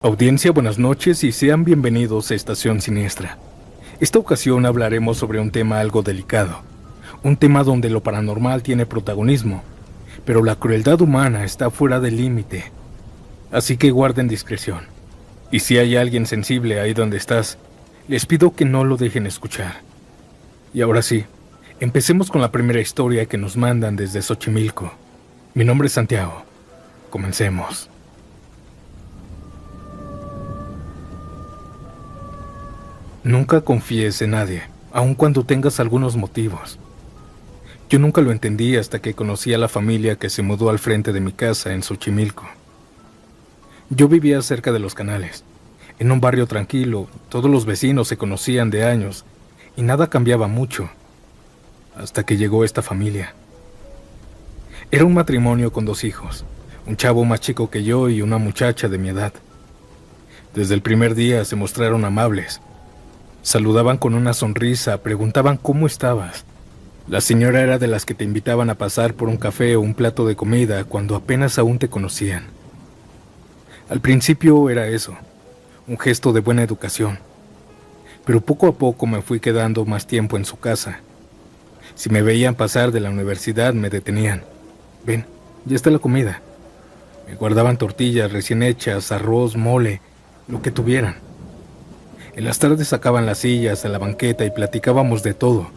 Audiencia, buenas noches y sean bienvenidos a Estación Siniestra. Esta ocasión hablaremos sobre un tema algo delicado, un tema donde lo paranormal tiene protagonismo, pero la crueldad humana está fuera del límite. Así que guarden discreción. Y si hay alguien sensible ahí donde estás, les pido que no lo dejen escuchar. Y ahora sí, empecemos con la primera historia que nos mandan desde Xochimilco. Mi nombre es Santiago. Comencemos. Nunca confíes en nadie, aun cuando tengas algunos motivos. Yo nunca lo entendí hasta que conocí a la familia que se mudó al frente de mi casa en Xochimilco. Yo vivía cerca de los canales, en un barrio tranquilo, todos los vecinos se conocían de años y nada cambiaba mucho, hasta que llegó esta familia. Era un matrimonio con 2 hijos, un chavo más chico que yo y una muchacha de mi edad. Desde el primer día se mostraron amables. Saludaban con una sonrisa, preguntaban cómo estabas. La señora era de las que te invitaban a pasar por un café o un plato de comida cuando apenas aún te conocían. Al principio era eso, un gesto de buena educación. Pero poco a poco me fui quedando más tiempo en su casa. Si me veían pasar de la universidad me detenían. Ven, ya está la comida. Me guardaban tortillas recién hechas, arroz, mole, lo que tuvieran. En las tardes sacaban las sillas a la banqueta y platicábamos de todo,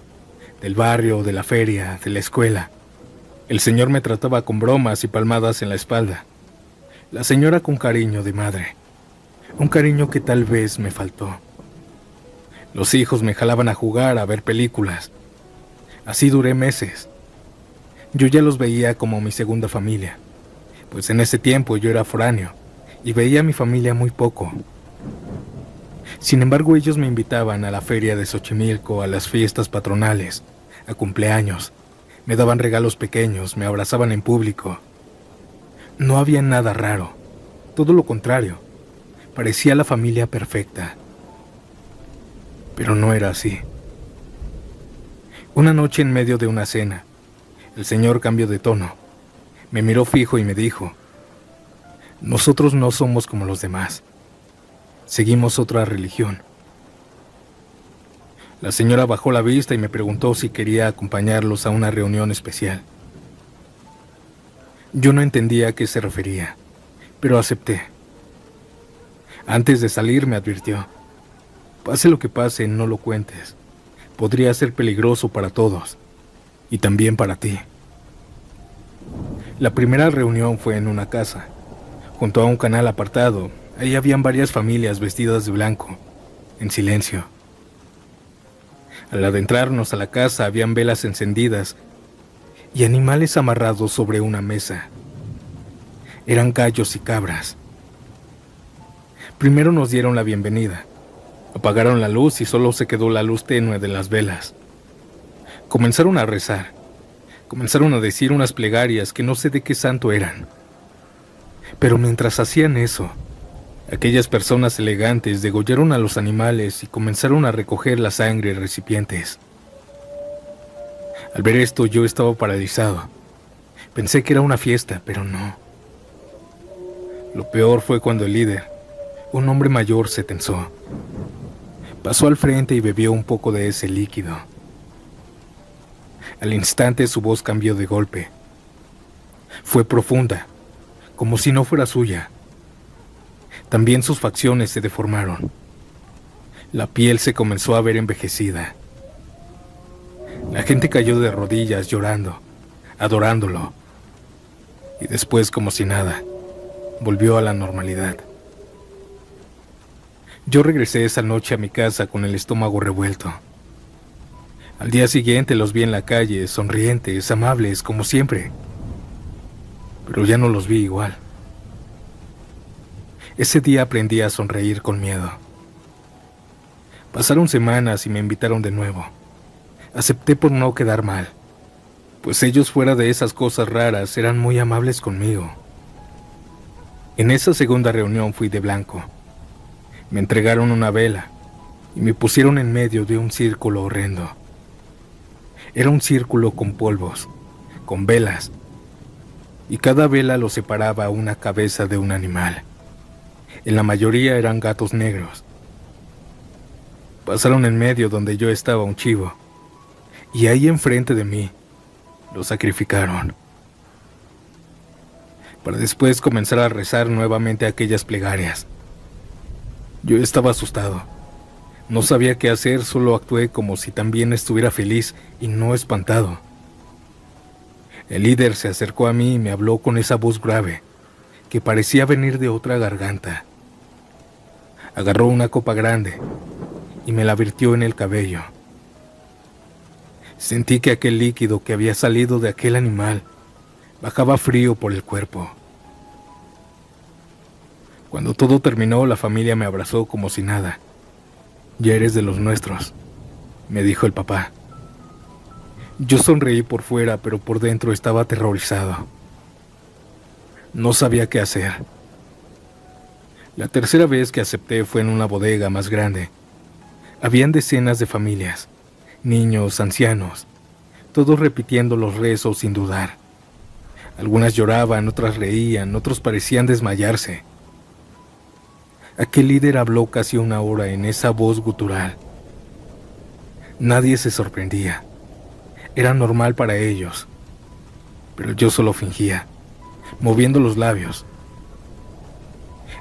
del barrio, de la feria, de la escuela. El señor me trataba con bromas y palmadas en la espalda. La señora con cariño de madre, un cariño que tal vez me faltó. Los hijos me jalaban a jugar, a ver películas. Así duré meses. Yo ya los veía como mi segunda familia, pues en ese tiempo yo era foráneo y veía a mi familia muy poco. Sin embargo, ellos me invitaban a la feria de Xochimilco, a las fiestas patronales, a cumpleaños. Me daban regalos pequeños, me abrazaban en público. No había nada raro, todo lo contrario. Parecía la familia perfecta. Pero no era así. Una noche en medio de una cena, el señor cambió de tono. Me miró fijo y me dijo: "Nosotros no somos como los demás. Seguimos otra religión". La señora bajó la vista y me preguntó si quería acompañarlos a una reunión especial. Yo no entendía a qué se refería, pero acepté. Antes de salir me advirtió: "Pase lo que pase, no lo cuentes. Podría ser peligroso para todos, y también para ti". La primera reunión fue en una casa, junto a un canal apartado. Ahí habían varias familias vestidas de blanco, en silencio. Al adentrarnos a la casa habían velas encendidas y animales amarrados sobre una mesa. Eran gallos y cabras. Primero nos dieron la bienvenida. Apagaron la luz y solo se quedó la luz tenue de las velas. Comenzaron a rezar. Comenzaron a decir unas plegarias que no sé de qué santo eran. Pero mientras hacían eso, aquellas personas elegantes degollaron a los animales y comenzaron a recoger la sangre en recipientes. Al ver esto yo estaba paralizado. Pensé que era una fiesta, pero no. Lo peor fue cuando el líder, un hombre mayor, se tensó. Pasó al frente y bebió un poco de ese líquido. Al instante su voz cambió de golpe. Fue profunda, como si no fuera suya. También sus facciones se deformaron. La piel se comenzó a ver envejecida. La gente cayó de rodillas llorando, adorándolo. Y después, como si nada, volvió a la normalidad. Yo regresé esa noche a mi casa con el estómago revuelto. Al día siguiente los vi en la calle, sonrientes, amables, como siempre. Pero ya no los vi igual. Ese día aprendí a sonreír con miedo. Pasaron semanas y me invitaron de nuevo. Acepté por no quedar mal, pues ellos, fuera de esas cosas raras, eran muy amables conmigo. En esa segunda reunión fui de blanco. Me entregaron una vela y me pusieron en medio de un círculo horrendo. Era un círculo con polvos, con velas, y cada vela lo separaba una cabeza de un animal. En la mayoría eran gatos negros. Pasaron en medio donde yo estaba un chivo, y ahí enfrente de mí lo sacrificaron, para después comenzar a rezar nuevamente aquellas plegarias. Yo estaba asustado. No sabía qué hacer, solo actué como si también estuviera feliz y no espantado. El líder se acercó a mí y me habló con esa voz grave, que parecía venir de otra garganta. Agarró una copa grande y me la vertió en el cabello. Sentí que aquel líquido que había salido de aquel animal bajaba frío por el cuerpo. Cuando todo terminó, la familia me abrazó como si nada. «Ya eres de los nuestros», me dijo el papá. Yo sonreí por fuera, pero por dentro estaba aterrorizado. No sabía qué hacer. La tercera vez que acepté fue en una bodega más grande. Habían decenas de familias, niños, ancianos, todos repitiendo los rezos sin dudar. Algunas lloraban, otras reían, otros parecían desmayarse. Aquel líder habló casi una hora en esa voz gutural. Nadie se sorprendía. Era normal para ellos. Pero yo solo fingía, moviendo los labios.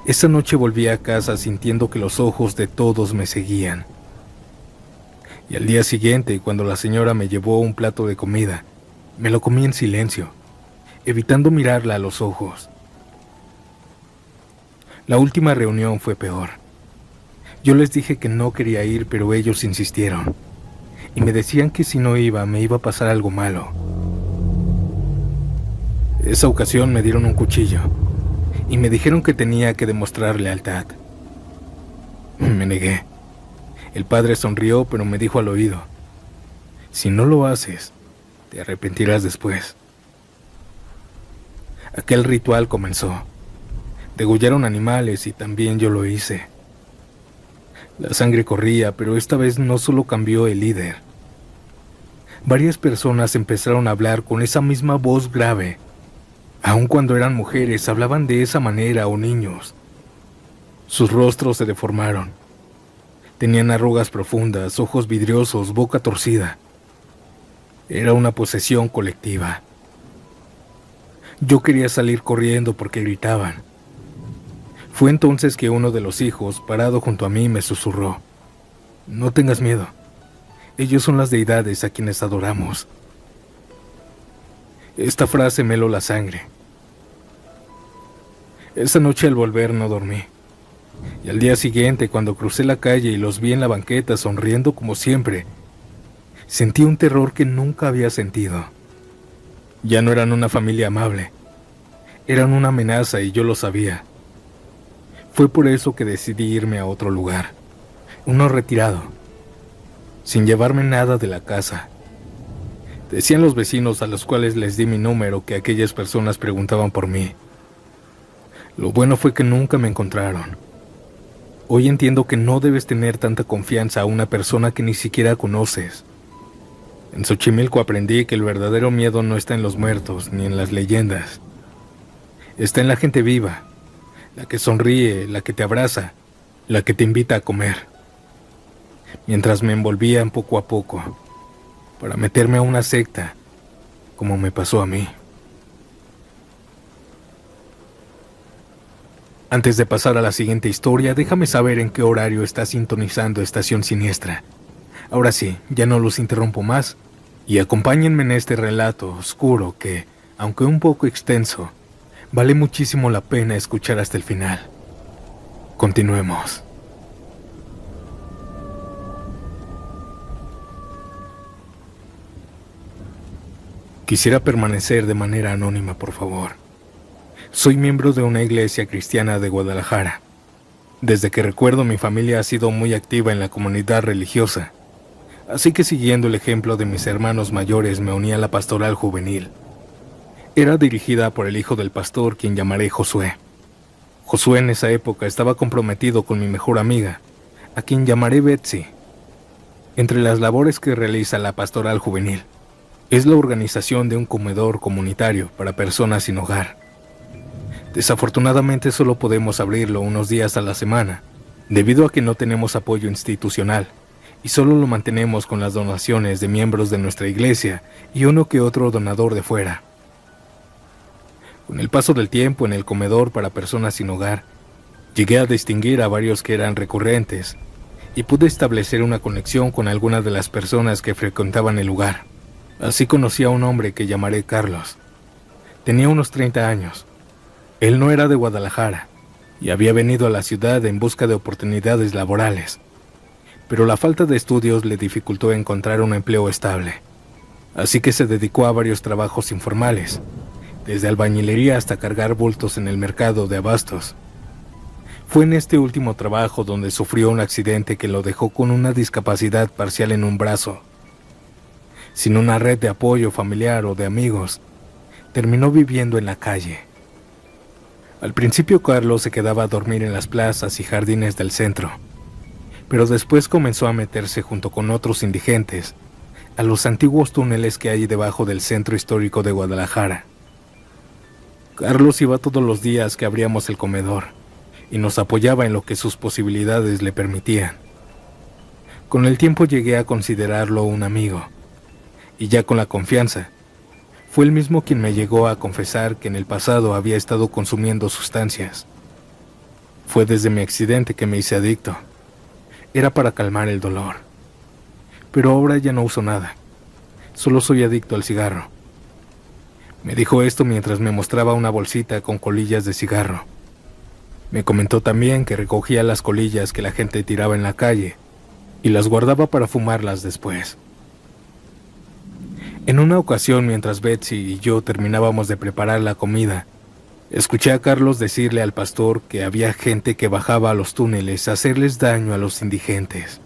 Esa noche volví a casa sintiendo que los ojos de todos me seguían. Y al día siguiente, cuando la señora me llevó un plato de comida, me lo comí en silencio, evitando mirarla a los ojos. La última reunión fue peor. Yo les dije que no quería ir, pero ellos insistieron, y me decían que si no iba, me iba a pasar algo malo. Esa ocasión me dieron un cuchillo, y me dijeron que tenía que demostrar lealtad. Me negué. El padre sonrió, pero me dijo al oído: «Si no lo haces, te arrepentirás después». Aquel ritual comenzó. Degollaron animales y también yo lo hice. La sangre corría, pero esta vez no solo cambió el líder. Varias personas empezaron a hablar con esa misma voz grave. Aun cuando eran mujeres, hablaban de esa manera, o niños. Sus rostros se deformaron. Tenían arrugas profundas, ojos vidriosos, boca torcida. Era una posesión colectiva. Yo quería salir corriendo porque gritaban. Fue entonces que uno de los hijos, parado junto a mí, me susurró: «No tengas miedo. Ellos son las deidades a quienes adoramos». Esta frase me heló la sangre. Esa noche al volver no dormí. Y al día siguiente, cuando crucé la calle y los vi en la banqueta sonriendo como siempre, sentí un terror que nunca había sentido. Ya no eran una familia amable. Eran una amenaza y yo lo sabía. Fue por eso que decidí irme a otro lugar, uno retirado, sin llevarme nada de la casa. Decían los vecinos a los cuales les di mi número que aquellas personas preguntaban por mí. Lo bueno fue que nunca me encontraron. Hoy entiendo que no debes tener tanta confianza a una persona que ni siquiera conoces. En Xochimilco aprendí que el verdadero miedo no está en los muertos ni en las leyendas. Está en la gente viva. La que sonríe, la que te abraza, la que te invita a comer. Mientras me envolvían poco a poco, para meterme a una secta, como me pasó a mí. Antes de pasar a la siguiente historia, déjame saber en qué horario estás sintonizando Estación Siniestra. Ahora sí, ya no los interrumpo más, y acompáñenme en este relato oscuro que, aunque un poco extenso, vale muchísimo la pena escuchar hasta el final. Continuemos. Quisiera permanecer de manera anónima, por favor. Soy miembro de una iglesia cristiana de Guadalajara. Desde que recuerdo, mi familia ha sido muy activa en la comunidad religiosa. Así que, siguiendo el ejemplo de mis hermanos mayores, me uní a la pastoral juvenil. Era dirigida por el hijo del pastor, quien llamaré Josué. Josué en esa época estaba comprometido con mi mejor amiga, a quien llamaré Betsy. Entre las labores que realiza la pastoral juvenil, es la organización de un comedor comunitario para personas sin hogar. Desafortunadamente solo podemos abrirlo unos días a la semana, debido a que no tenemos apoyo institucional, y solo lo mantenemos con las donaciones de miembros de nuestra iglesia y uno que otro donador de fuera. Con el paso del tiempo en el comedor para personas sin hogar, llegué a distinguir a varios que eran recurrentes, y pude establecer una conexión con algunas de las personas que frecuentaban el lugar. Así conocí a un hombre que llamaré Carlos. Tenía unos 30 años. Él no era de Guadalajara y había venido a la ciudad en busca de oportunidades laborales, pero la falta de estudios le dificultó encontrar un empleo estable. Así que se dedicó a varios trabajos informales, desde albañilería hasta cargar bultos en el mercado de abastos. Fue en este último trabajo donde sufrió un accidente que lo dejó con una discapacidad parcial en un brazo. Sin una red de apoyo familiar o de amigos, terminó viviendo en la calle. Al principio Carlos se quedaba a dormir en las plazas y jardines del centro, pero después comenzó a meterse junto con otros indigentes a los antiguos túneles que hay debajo del centro histórico de Guadalajara. Carlos iba todos los días que abríamos el comedor y nos apoyaba en lo que sus posibilidades le permitían. Con el tiempo llegué a considerarlo un amigo, y ya con la confianza, fue él mismo quien me llegó a confesar que en el pasado había estado consumiendo sustancias. Fue desde mi accidente que me hice adicto. Era para calmar el dolor. Pero ahora ya no uso nada. Solo soy adicto al cigarro. Me dijo esto mientras me mostraba una bolsita con colillas de cigarro. Me comentó también que recogía las colillas que la gente tiraba en la calle y las guardaba para fumarlas después. En una ocasión, mientras Betsy y yo terminábamos de preparar la comida, escuché a Carlos decirle al pastor que había gente que bajaba a los túneles a hacerles daño a los indigentes.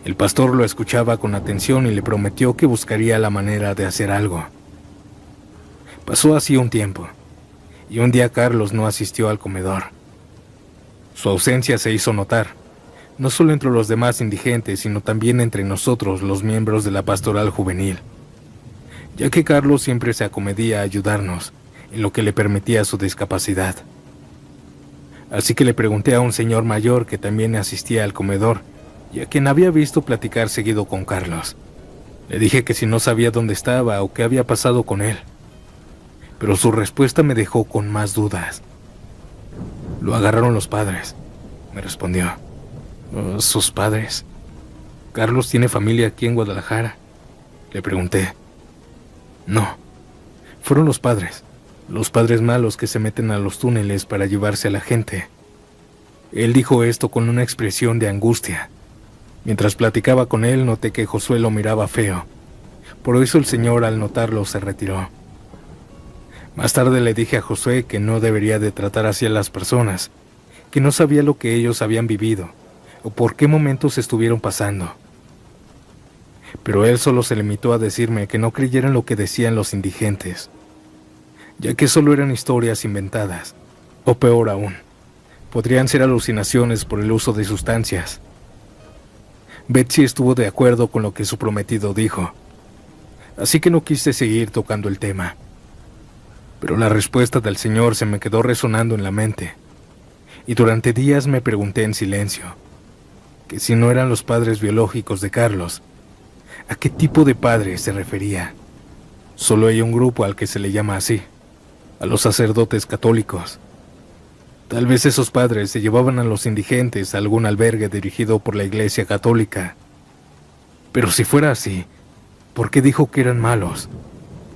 El pastor lo escuchaba con atención y le prometió que buscaría la manera de hacer algo. Pasó así un tiempo, y un día Carlos no asistió al comedor. Su ausencia se hizo notar, no solo entre los demás indigentes, sino también entre nosotros, los miembros de la pastoral juvenil, ya que Carlos siempre se acomedía a ayudarnos en lo que le permitía su discapacidad. Así que le pregunté a un señor mayor que también asistía al comedor y a quien había visto platicar seguido con Carlos. Le dije que si no sabía dónde estaba o qué había pasado con él, pero su respuesta me dejó con más dudas. Lo agarraron los padres, me respondió. ¿Sus padres? ¿Carlos tiene familia aquí en Guadalajara?, le pregunté. No, fueron los padres malos que se meten a los túneles para llevarse a la gente. Él dijo esto con una expresión de angustia. Mientras platicaba con él, noté que Josué lo miraba feo. Por eso el señor, al notarlo, se retiró. Más tarde le dije a Josué que no debería de tratar así a las personas, que no sabía lo que ellos habían vivido o por qué momentos estuvieron pasando. Pero él solo se limitó a decirme que no creyera en lo que decían los indigentes, ya que solo eran historias inventadas, o peor aún, podrían ser alucinaciones por el uso de sustancias. Betsy estuvo de acuerdo con lo que su prometido dijo, así que no quise seguir tocando el tema. Pero la respuesta del señor se me quedó resonando en la mente, y durante días me pregunté en silencio, que si no eran los padres biológicos de Carlos, ¿a qué tipo de padre se refería? Solo hay un grupo al que se le llama así, a los sacerdotes católicos. Tal vez esos padres se llevaban a los indigentes a algún albergue dirigido por la Iglesia Católica. Pero si fuera así, ¿por qué dijo que eran malos?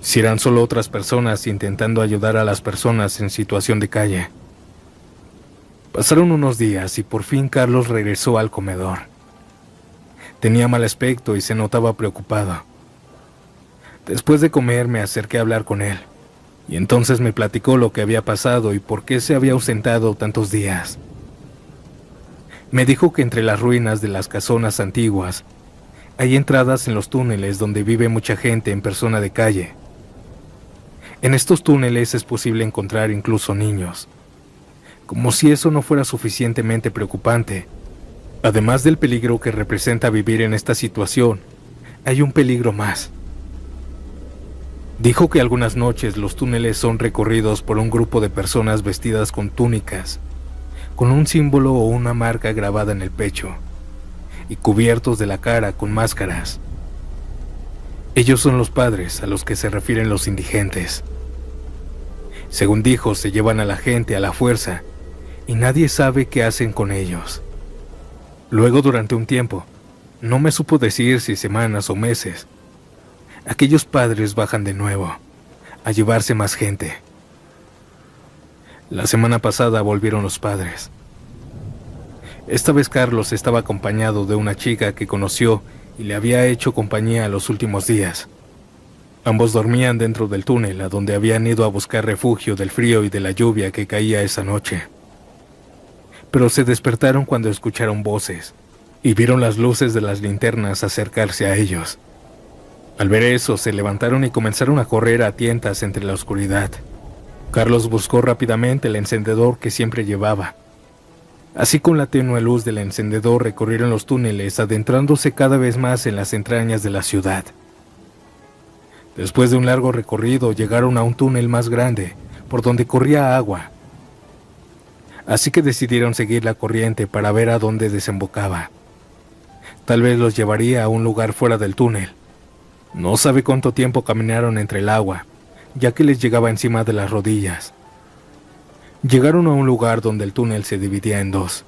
Si eran solo otras personas intentando ayudar a las personas en situación de calle. Pasaron unos días y por fin Carlos regresó al comedor. Tenía mal aspecto y se notaba preocupado. Después de comer me acerqué a hablar con él, y entonces me platicó lo que había pasado y por qué se había ausentado tantos días. Me dijo que entre las ruinas de las casonas antiguas hay entradas en los túneles donde vive mucha gente en persona de calle. En estos túneles es posible encontrar incluso niños. Como si eso no fuera suficientemente preocupante, además del peligro que representa vivir en esta situación, hay un peligro más. Dijo que algunas noches los túneles son recorridos por un grupo de personas vestidas con túnicas, con un símbolo o una marca grabada en el pecho, y cubiertos de la cara con máscaras. Ellos son los padres a los que se refieren los indigentes. Según dijo, se llevan a la gente a la fuerza, y nadie sabe qué hacen con ellos. Luego, durante un tiempo, no me supo decir si semanas o meses, aquellos padres bajan de nuevo, a llevarse más gente. La semana pasada volvieron los padres. Esta vez Carlos estaba acompañado de una chica que conoció y le había hecho compañía los últimos días. Ambos dormían dentro del túnel a donde habían ido a buscar refugio del frío y de la lluvia que caía esa noche. Pero se despertaron cuando escucharon voces y vieron las luces de las linternas acercarse a ellos. Al ver eso, se levantaron y comenzaron a correr a tientas entre la oscuridad. Carlos buscó rápidamente el encendedor que siempre llevaba. Así, con la tenue luz del encendedor, recorrieron los túneles, adentrándose cada vez más en las entrañas de la ciudad. Después de un largo recorrido, llegaron a un túnel más grande, por donde corría agua. Así que decidieron seguir la corriente para ver a dónde desembocaba. Tal vez los llevaría a un lugar fuera del túnel. No sabe cuánto tiempo caminaron entre el agua, ya que les llegaba encima de las rodillas. Llegaron a un lugar donde el túnel se dividía en dos.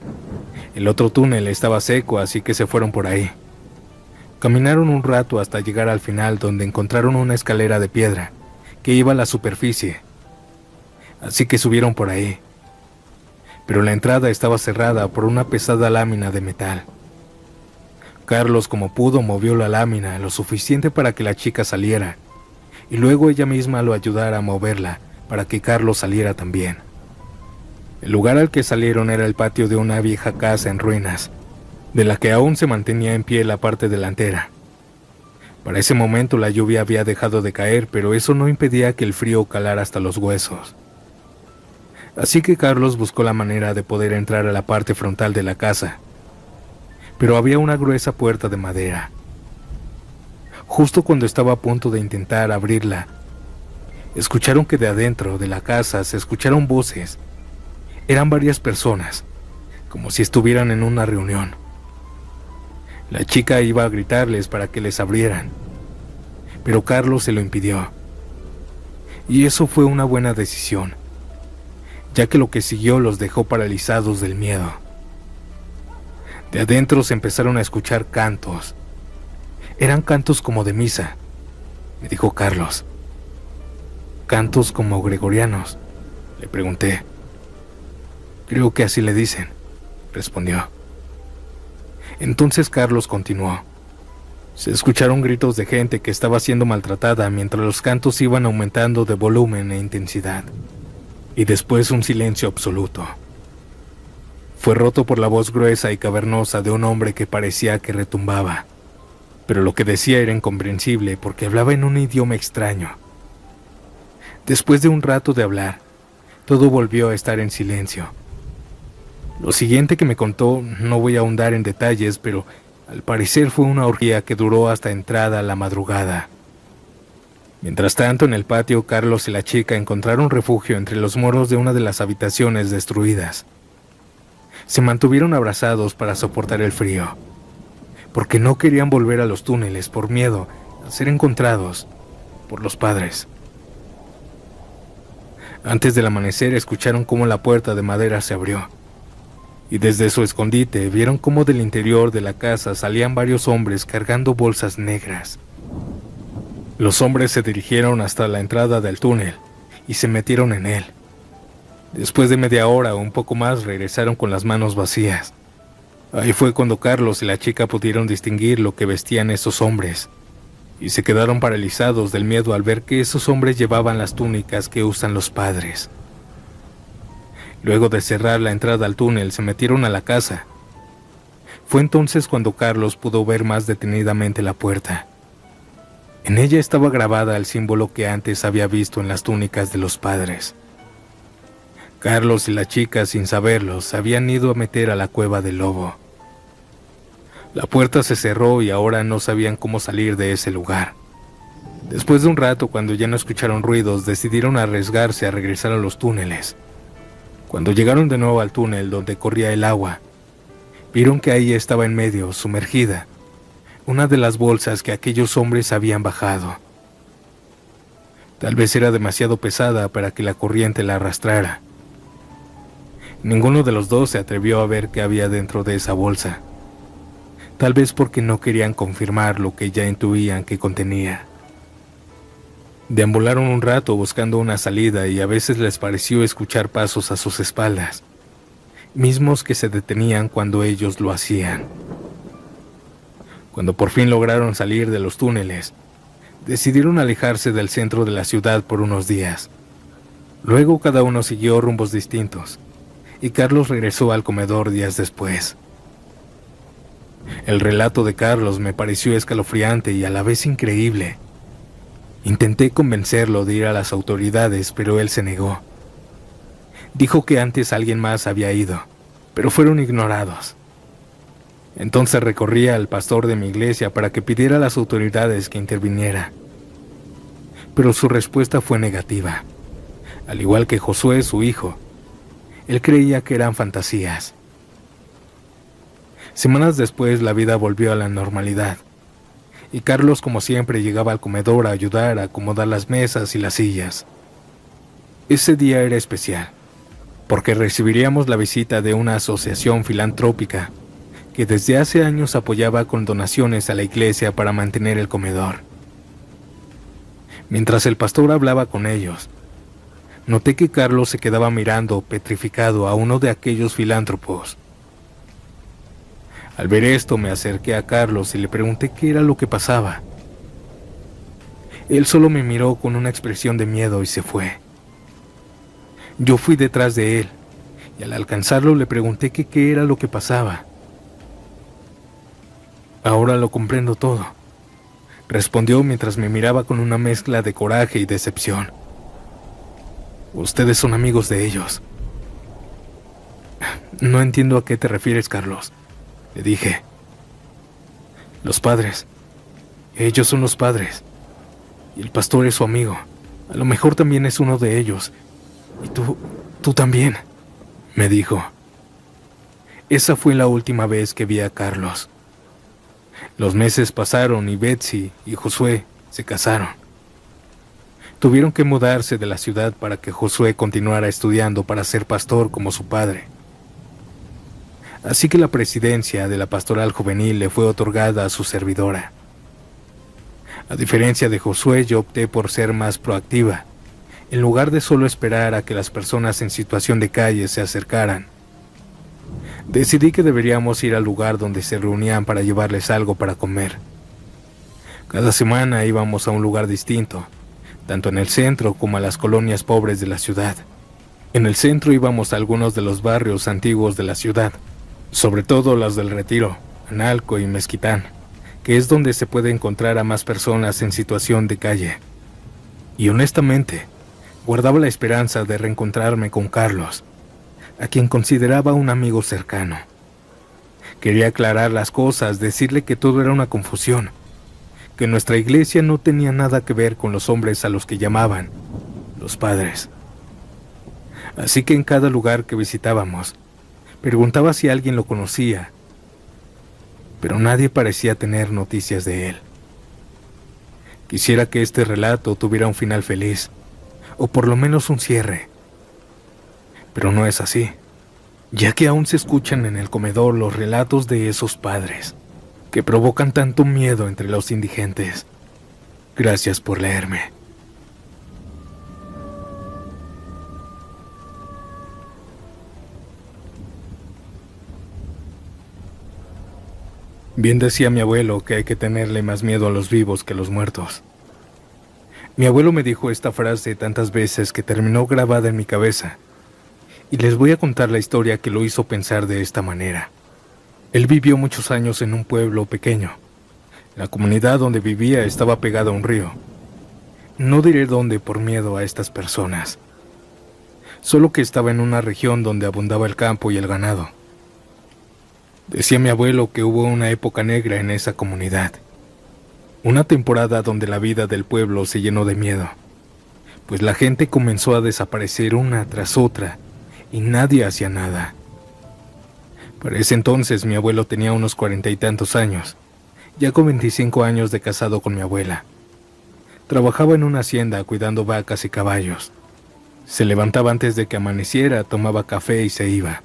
El otro túnel estaba seco, así que se fueron por ahí. Caminaron un rato hasta llegar al final, donde encontraron una escalera de piedra que iba a la superficie. Así que subieron por ahí. Pero la entrada estaba cerrada por una pesada lámina de metal. Carlos, como pudo, movió la lámina lo suficiente para que la chica saliera, y luego ella misma lo ayudara a moverla para que Carlos saliera también. El lugar al que salieron era el patio de una vieja casa en ruinas, de la que aún se mantenía en pie la parte delantera. Para ese momento la lluvia había dejado de caer, pero eso no impedía que el frío calara hasta los huesos. Así que Carlos buscó la manera de poder entrar a la parte frontal de la casa, pero había una gruesa puerta de madera. Justo cuando estaba a punto de intentar abrirla, escucharon que de adentro de la casa se escucharon voces. Eran varias personas, como si estuvieran en una reunión. La chica iba a gritarles para que les abrieran, pero Carlos se lo impidió. Y eso fue una buena decisión, ya que lo que siguió los dejó paralizados del miedo. De adentro se empezaron a escuchar cantos. Eran cantos como de misa, me dijo Carlos. ¿Cantos como gregorianos?, le pregunté. Creo que así le dicen, respondió. Entonces Carlos continuó. Se escucharon gritos de gente que estaba siendo maltratada mientras los cantos iban aumentando de volumen e intensidad. Y después un silencio absoluto. Fue roto por la voz gruesa y cavernosa de un hombre que parecía que retumbaba. Pero lo que decía era incomprensible porque hablaba en un idioma extraño. Después de un rato de hablar, todo volvió a estar en silencio. Lo siguiente que me contó, no voy a ahondar en detalles, pero al parecer fue una orgía que duró hasta entrada la madrugada. Mientras tanto, en el patio, Carlos y la chica encontraron refugio entre los muros de una de las habitaciones destruidas. Se mantuvieron abrazados para soportar el frío, porque no querían volver a los túneles por miedo a ser encontrados por los padres. Antes del amanecer, escucharon cómo la puerta de madera se abrió. Y desde su escondite vieron cómo del interior de la casa salían varios hombres cargando bolsas negras. Los hombres se dirigieron hasta la entrada del túnel y se metieron en él. Después de media hora o un poco más regresaron con las manos vacías. Ahí fue cuando Carlos y la chica pudieron distinguir lo que vestían esos hombres, y se quedaron paralizados del miedo al ver que esos hombres llevaban las túnicas que usan los padres. Luego de cerrar la entrada al túnel, se metieron a la casa. Fue entonces cuando Carlos pudo ver más detenidamente la puerta. En ella estaba grabada el símbolo que antes había visto en las túnicas de los padres. Carlos y la chica, sin saberlo, se habían ido a meter a la cueva del lobo. La puerta se cerró y ahora no sabían cómo salir de ese lugar. Después de un rato, cuando ya no escucharon ruidos, decidieron arriesgarse a regresar a los túneles. Cuando llegaron de nuevo al túnel donde corría el agua, vieron que ahí estaba en medio, sumergida, una de las bolsas que aquellos hombres habían bajado. Tal vez era demasiado pesada para que la corriente la arrastrara. Ninguno de los dos se atrevió a ver qué había dentro de esa bolsa, tal vez porque no querían confirmar lo que ya intuían que contenía. Deambularon un rato buscando una salida y a veces les pareció escuchar pasos a sus espaldas, mismos que se detenían cuando ellos lo hacían. Cuando por fin lograron salir de los túneles, decidieron alejarse del centro de la ciudad por unos días. Luego cada uno siguió rumbos distintos, y Carlos regresó al comedor días después. El relato de Carlos me pareció escalofriante y a la vez increíble. Intenté convencerlo de ir a las autoridades, pero él se negó. Dijo que antes alguien más había ido, pero fueron ignorados. Entonces recorrí al pastor de mi iglesia para que pidiera a las autoridades que interviniera. Pero su respuesta fue negativa. Al igual que Josué, su hijo, él creía que eran fantasías. Semanas después, la vida volvió a la normalidad. Y Carlos, como siempre, llegaba al comedor a ayudar a acomodar las mesas y las sillas. Ese día era especial, porque recibiríamos la visita de una asociación filantrópica que desde hace años apoyaba con donaciones a la iglesia para mantener el comedor. Mientras el pastor hablaba con ellos, noté que Carlos se quedaba mirando petrificado a uno de aquellos filántropos. Al ver esto, me acerqué a Carlos y le pregunté qué era lo que pasaba. Él solo me miró con una expresión de miedo y se fue. Yo fui detrás de él y al alcanzarlo le pregunté que qué era lo que pasaba. Ahora lo comprendo todo, respondió mientras me miraba con una mezcla de coraje y decepción. Ustedes son amigos de ellos. No entiendo a qué te refieres, Carlos, le dije. Los padres. Ellos son los padres. Y el pastor es su amigo. A lo mejor también es uno de ellos. Y tú también, me dijo. Esa fue la última vez que vi a Carlos. Los meses pasaron y Betsy y Josué se casaron. Tuvieron que mudarse de la ciudad para que Josué continuara estudiando para ser pastor como su padre. Así que la presidencia de la pastoral juvenil le fue otorgada a su servidora. A diferencia de Josué, yo opté por ser más proactiva, en lugar de solo esperar a que las personas en situación de calle se acercaran. Decidí que deberíamos ir al lugar donde se reunían para llevarles algo para comer. Cada semana íbamos a un lugar distinto, tanto en el centro como a las colonias pobres de la ciudad. En el centro íbamos a algunos de los barrios antiguos de la ciudad, sobre todo los del Retiro, Analco y Mezquitán, que es donde se puede encontrar a más personas en situación de calle. Y honestamente, guardaba la esperanza de reencontrarme con Carlos, a quien consideraba un amigo cercano. Quería aclarar las cosas, decirle que todo era una confusión, que nuestra iglesia no tenía nada que ver con los hombres a los que llamaban los padres. Así que en cada lugar que visitábamos, preguntaba si alguien lo conocía, pero nadie parecía tener noticias de él. Quisiera que este relato tuviera un final feliz, o por lo menos un cierre. Pero no es así, ya que aún se escuchan en el comedor los relatos de esos padres, que provocan tanto miedo entre los indigentes. Gracias por leerme. Bien decía mi abuelo que hay que tenerle más miedo a los vivos que a los muertos. Mi abuelo me dijo esta frase tantas veces que terminó grabada en mi cabeza, y les voy a contar la historia que lo hizo pensar de esta manera. Él vivió muchos años en un pueblo pequeño. La comunidad donde vivía estaba pegada a un río. No diré dónde por miedo a estas personas. Solo que estaba en una región donde abundaba el campo y el ganado. Decía mi abuelo que hubo una época negra en esa comunidad. Una temporada donde la vida del pueblo se llenó de miedo, pues la gente comenzó a desaparecer una tras otra y nadie hacía nada. Para ese entonces mi abuelo tenía unos 40 y tantos años, ya con 25 años de casado con mi abuela. Trabajaba en una hacienda cuidando vacas y caballos. Se levantaba antes de que amaneciera, tomaba café y se iba.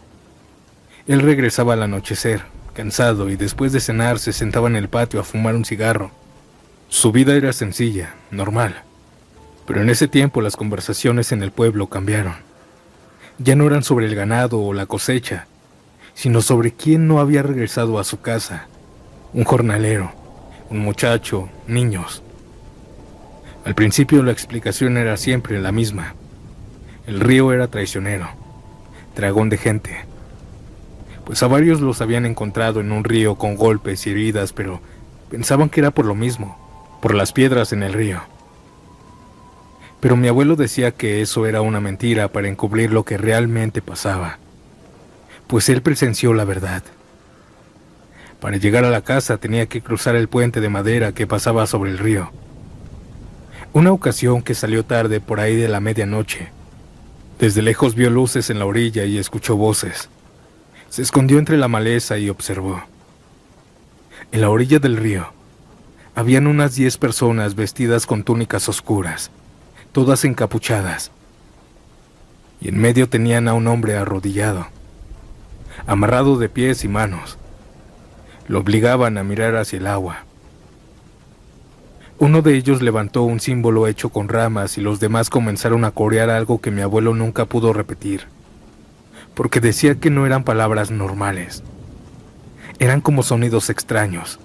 Él regresaba al anochecer, cansado, y después de cenar se sentaba en el patio a fumar un cigarro. Su vida era sencilla, normal. Pero en ese tiempo las conversaciones en el pueblo cambiaron. Ya no eran sobre el ganado o la cosecha, sino sobre quién no había regresado a su casa. Un jornalero, un muchacho, niños. Al principio la explicación era siempre la misma. El río era traicionero, dragón de gente. Pues a varios los habían encontrado en un río con golpes y heridas, pero pensaban que era por lo mismo, por las piedras en el río. Pero mi abuelo decía que eso era una mentira para encubrir lo que realmente pasaba, pues él presenció la verdad. Para llegar a la casa tenía que cruzar el puente de madera que pasaba sobre el río. Una ocasión que salió tarde por ahí de la medianoche, desde lejos vio luces en la orilla y escuchó voces. Se escondió entre la maleza y observó. En la orilla del río, habían unas 10 personas vestidas con túnicas oscuras, todas encapuchadas. Y en medio tenían a un hombre arrodillado, amarrado de pies y manos. Lo obligaban a mirar hacia el agua. Uno de ellos levantó un símbolo hecho con ramas y los demás comenzaron a corear algo que mi abuelo nunca pudo repetir, porque decía que no eran palabras normales. Eran como sonidos extraños,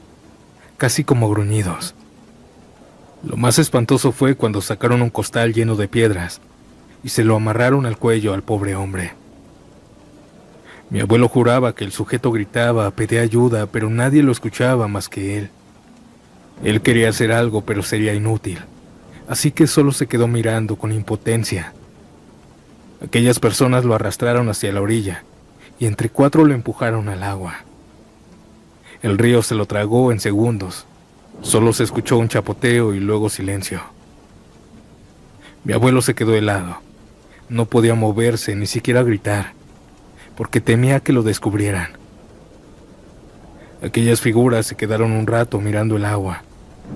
casi como gruñidos. Lo más espantoso fue cuando sacaron un costal lleno de piedras y se lo amarraron al cuello al pobre hombre. Mi abuelo juraba que el sujeto gritaba, pedía ayuda, pero nadie lo escuchaba más que él. Él quería hacer algo, pero sería inútil, así que solo se quedó mirando con impotencia. Aquellas personas lo arrastraron hacia la orilla y entre 4 lo empujaron al agua. El río se lo tragó en segundos. Solo se escuchó un chapoteo y luego silencio. Mi abuelo se quedó helado. No podía moverse, ni siquiera gritar, porque temía que lo descubrieran. Aquellas figuras se quedaron un rato mirando el agua,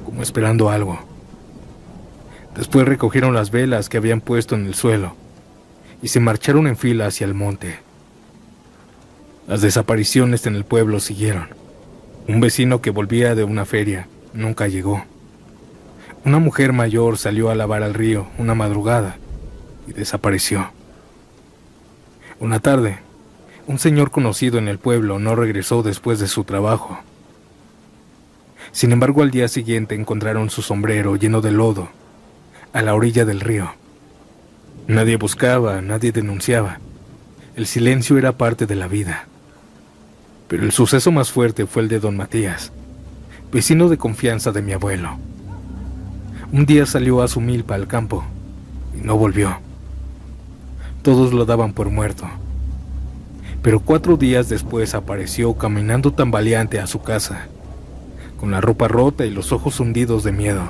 como esperando algo. Después recogieron las velas que habían puesto en el suelo y se marcharon en fila hacia el monte. Las desapariciones en el pueblo siguieron. Un vecino que volvía de una feria nunca llegó. Una mujer mayor salió a lavar al río una madrugada y desapareció. Una tarde, un señor conocido en el pueblo no regresó después de su trabajo. Sin embargo, al día siguiente encontraron su sombrero lleno de lodo a la orilla del río. Nadie buscaba, nadie denunciaba. El silencio era parte de la vida. Pero el suceso más fuerte fue el de don Matías, vecino de confianza de mi abuelo. Un día salió a su milpa al campo y no volvió. Todos lo daban por muerto. Pero 4 días después apareció caminando tambaleante a su casa, con la ropa rota y los ojos hundidos de miedo.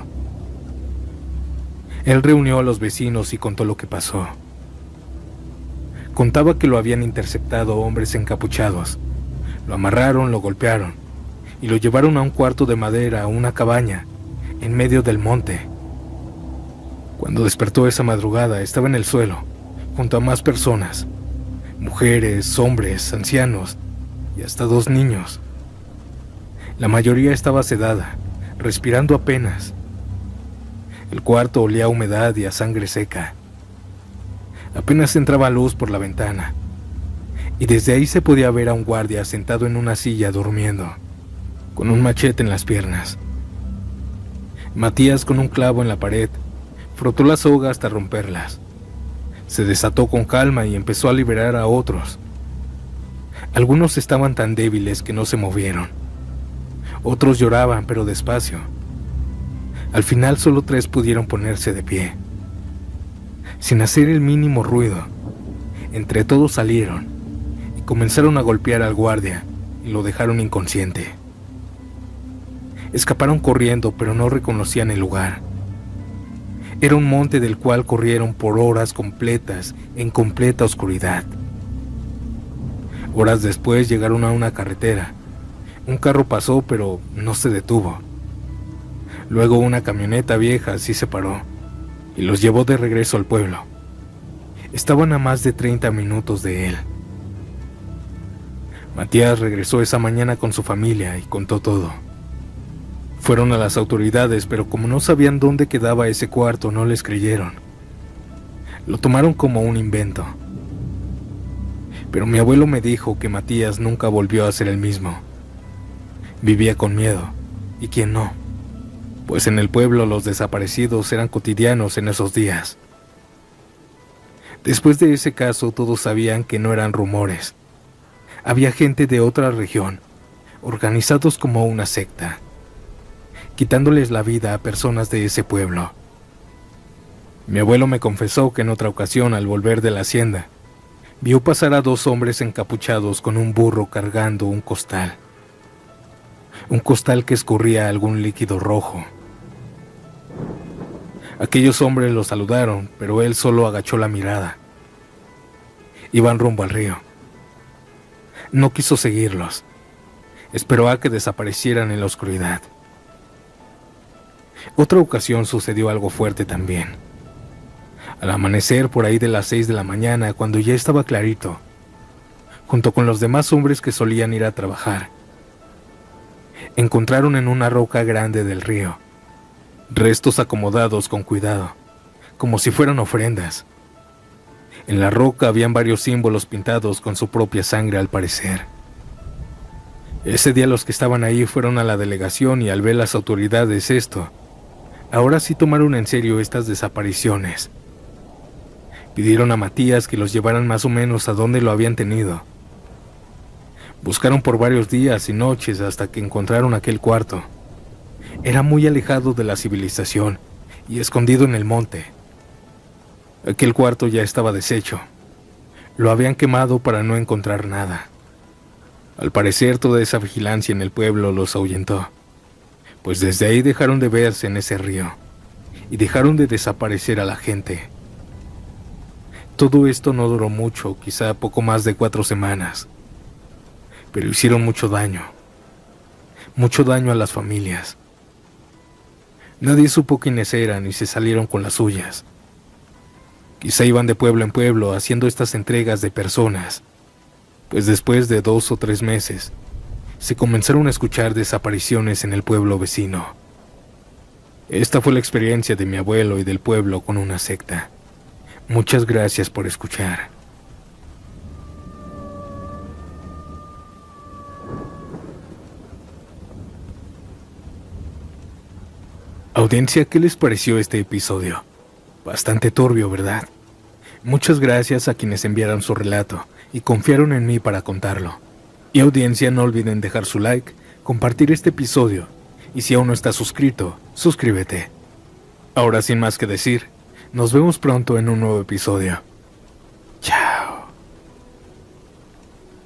Él reunió a los vecinos y contó lo que pasó. Contaba que lo habían interceptado hombres encapuchados. Lo amarraron, lo golpearon y lo llevaron a un cuarto de madera, a una cabaña, en medio del monte. Cuando despertó esa madrugada, estaba en el suelo, junto a más personas, mujeres, hombres, ancianos y hasta 2 niños. La mayoría estaba sedada, respirando apenas. El cuarto olía a humedad y a sangre seca. Apenas entraba luz por la ventana, y desde ahí se podía ver a un guardia sentado en una silla durmiendo, con un machete en las piernas. Matías, con un clavo en la pared, frotó la soga hasta romperlas. Se desató con calma y empezó a liberar a otros. Algunos estaban tan débiles que no se movieron. Otros lloraban, pero despacio. Al final solo 3 pudieron ponerse de pie. Sin hacer el mínimo ruido, entre todos salieron y comenzaron a golpear al guardia y lo dejaron inconsciente. Escaparon corriendo, pero no reconocían el lugar. Era un monte del cual corrieron por horas completas en completa oscuridad. Horas después llegaron a una carretera. Un carro pasó, pero no se detuvo. Luego una camioneta vieja sí se paró y los llevó de regreso al pueblo. Estaban a más de 30 minutos de él. Matías regresó esa mañana con su familia y contó todo. Fueron a las autoridades, pero como no sabían dónde quedaba ese cuarto, no les creyeron. Lo tomaron como un invento. Pero mi abuelo me dijo que Matías nunca volvió a ser el mismo. Vivía con miedo, y quién no, pues en el pueblo los desaparecidos eran cotidianos en esos días. Después de ese caso, todos sabían que no eran rumores. Había gente de otra región, organizados como una secta, quitándoles la vida a personas de ese pueblo. Mi abuelo me confesó que en otra ocasión, al volver de la hacienda, vio pasar a 2 hombres encapuchados con un burro cargando un costal que escurría algún líquido rojo. Aquellos hombres lo saludaron, pero él solo agachó la mirada. Iban rumbo al río. No quiso seguirlos. Esperó a que desaparecieran en la oscuridad. Otra ocasión sucedió algo fuerte también. Al amanecer, por ahí de las 6 de la mañana, cuando ya estaba clarito, junto con los demás hombres que solían ir a trabajar, encontraron en una roca grande del río restos acomodados con cuidado, como si fueran ofrendas. En la roca habían varios símbolos pintados con su propia sangre, al parecer. Ese día los que estaban ahí fueron a la delegación y al ver las autoridades esto, ahora sí tomaron en serio estas desapariciones. Pidieron a Matías que los llevaran más o menos a donde lo habían tenido. Buscaron por varios días y noches hasta que encontraron aquel cuarto. Era muy alejado de la civilización y escondido en el monte. Aquel cuarto ya estaba deshecho. Lo habían quemado para no encontrar nada. Al parecer, toda esa vigilancia en el pueblo los ahuyentó, pues desde ahí dejaron de verse en ese río y dejaron de desaparecer a la gente. Todo esto no duró mucho, quizá poco más de 4 semanas, pero hicieron mucho daño a las familias. Nadie supo quiénes eran y se salieron con las suyas. Quizá iban de pueblo en pueblo haciendo estas entregas de personas, pues después de 2 o 3 meses, se comenzaron a escuchar desapariciones en el pueblo vecino. Esta fue la experiencia de mi abuelo y del pueblo con una secta. Muchas gracias por escuchar. Audiencia, ¿qué les pareció este episodio? Bastante turbio, ¿verdad? Muchas gracias a quienes enviaron su relato y confiaron en mí para contarlo. Y audiencia, no olviden dejar su like, compartir este episodio y si aún no estás suscrito, suscríbete. Ahora sin más que decir, nos vemos pronto en un nuevo episodio.